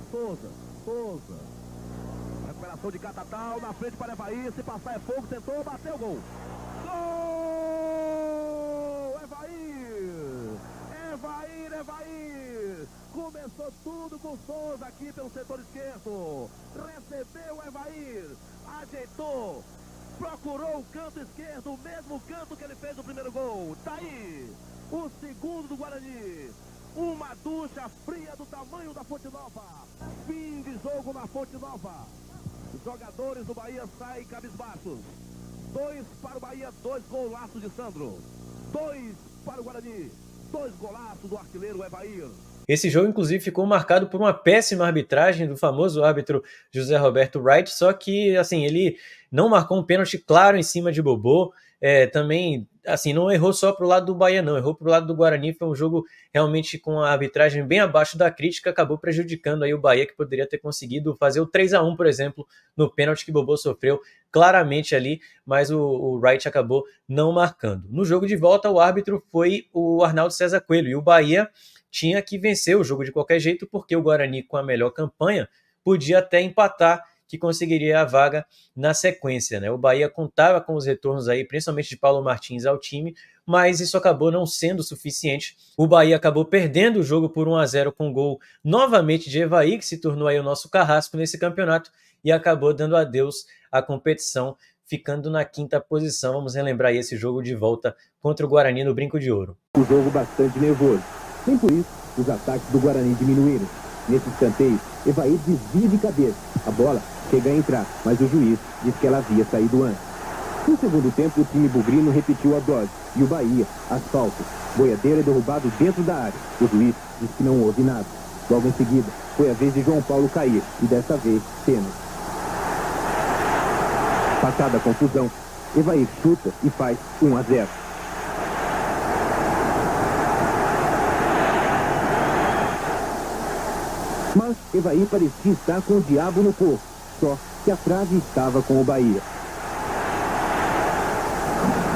Souza. Recuperação de Catatal, na frente para Evair, se passar é fogo, tentou, bateu, gol. Gol! Evair! Começou tudo com Souza aqui pelo setor esquerdo. Recebeu Evair, ajeitou, procurou o canto esquerdo, o mesmo canto que ele fez o primeiro gol. Tá aí, o segundo do Guarani. Uma ducha fria do tamanho da Fonte Nova. Fim de jogo na Fonte Nova. Os jogadores do Bahia saem cabisbaixos. 2 para o Bahia, 2 golaços de Sandro. 2 para o Guarani, 2 golaços do artilheiro Evair. Esse jogo, inclusive, ficou marcado por uma péssima arbitragem do famoso árbitro José Roberto Wright, só que, assim, ele não marcou um pênalti claro em cima de Bobô, também, assim, não errou só pro lado do Bahia, não, errou pro lado do Guarani. Foi um jogo realmente com a arbitragem bem abaixo da crítica, acabou prejudicando aí o Bahia, que poderia ter conseguido fazer o 3-1, por exemplo, no pênalti que Bobô sofreu claramente ali, mas o Wright acabou não marcando. No jogo de volta, o árbitro foi o Arnaldo César Coelho, e o Bahia tinha que vencer o jogo de qualquer jeito, porque o Guarani, com a melhor campanha, podia até empatar, que conseguiria a vaga na sequência, né? O Bahia contava com os retornos aí, principalmente de Paulo Martins ao time, mas isso acabou não sendo suficiente. O Bahia acabou perdendo o jogo por 1-0 com gol novamente de Evair, que se tornou aí o nosso carrasco nesse campeonato, e acabou dando adeus à competição, ficando na 5ª posição. Vamos relembrar aí esse jogo de volta contra o Guarani no Brinco de Ouro. O jogo bastante nervoso. Nem por isso, os ataques do Guarani diminuíram. Nesse escanteio, Evair desvia de cabeça. A bola chega a entrar, mas o juiz diz que ela havia saído antes. No segundo tempo, o time bugrino repetiu a dose e o Bahia, asfalto. Boiadeiro é derrubado dentro da área. O juiz diz que não houve nada. Logo em seguida, foi a vez de João Paulo cair e dessa vez, pênalti. Passada a confusão, Evair chuta e faz 1-0. Mas Evair parecia estar com o diabo no corpo, só que a trave estava com o Bahia.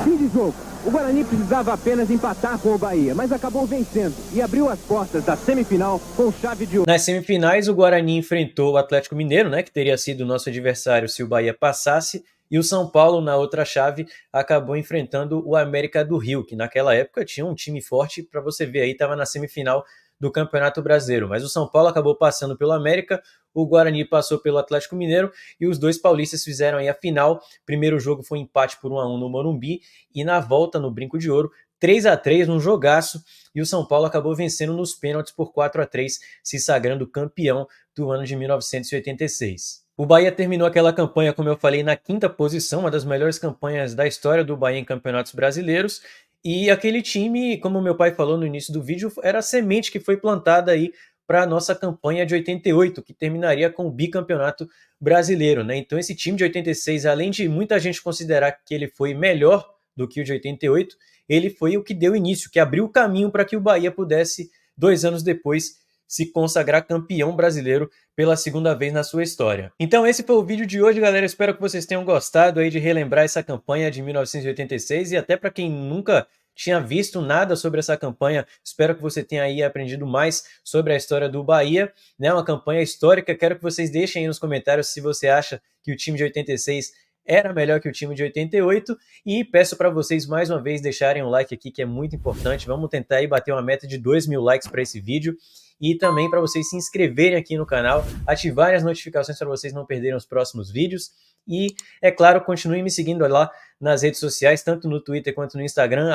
Fim de jogo. O Guarani precisava apenas empatar com o Bahia, mas acabou vencendo e abriu as portas da semifinal com chave de ouro. Nas semifinais, o Guarani enfrentou o Atlético Mineiro, né, que teria sido o nosso adversário se o Bahia passasse, e o São Paulo, na outra chave, acabou enfrentando o América do Rio, que naquela época tinha um time forte, para você ver aí, estava na semifinal do Campeonato Brasileiro. Mas o São Paulo acabou passando pelo América, o Guarani passou pelo Atlético Mineiro e os dois paulistas fizeram aí a final. Primeiro jogo foi empate por 1-1 no Morumbi e na volta no Brinco de Ouro, 3-3 num jogaço, e o São Paulo acabou vencendo nos pênaltis por 4-3, se sagrando campeão do ano de 1986. O Bahia terminou aquela campanha, como eu falei, na 5ª posição, uma das melhores campanhas da história do Bahia em campeonatos brasileiros. E aquele time, como meu pai falou no início do vídeo, era a semente que foi plantada aí para a nossa campanha de 88, que terminaria com o bicampeonato brasileiro, né? Então esse time de 86, além de muita gente considerar que ele foi melhor do que o de 88, ele foi o que deu início, que abriu o caminho para que o Bahia pudesse, 2 anos depois, se consagrar campeão brasileiro pela segunda vez na sua história. Então esse foi o vídeo de hoje, galera. Espero que vocês tenham gostado aí de relembrar essa campanha de 1986 e até para quem nunca tinha visto nada sobre essa campanha, espero que você tenha aí aprendido mais sobre a história do Bahia, né? Uma campanha histórica. Quero que vocês deixem aí nos comentários se você acha que o time de 86 era melhor que o time de 88 e peço para vocês mais uma vez deixarem um like aqui, que é muito importante. Vamos tentar aí bater uma meta de 2.000 likes para esse vídeo e também para vocês se inscreverem aqui no canal, ativarem as notificações para vocês não perderem os próximos vídeos e, é claro, continuem me seguindo lá nas redes sociais, tanto no Twitter quanto no Instagram,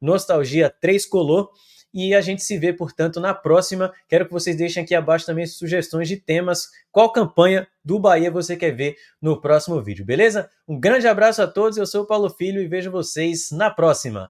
@nostalgia3color. E a gente se vê, portanto, na próxima. Quero que vocês deixem aqui abaixo também sugestões de temas. Qual campanha do Bahia você quer ver no próximo vídeo, beleza? Um grande abraço a todos, eu sou o Paulo Filho e vejo vocês na próxima.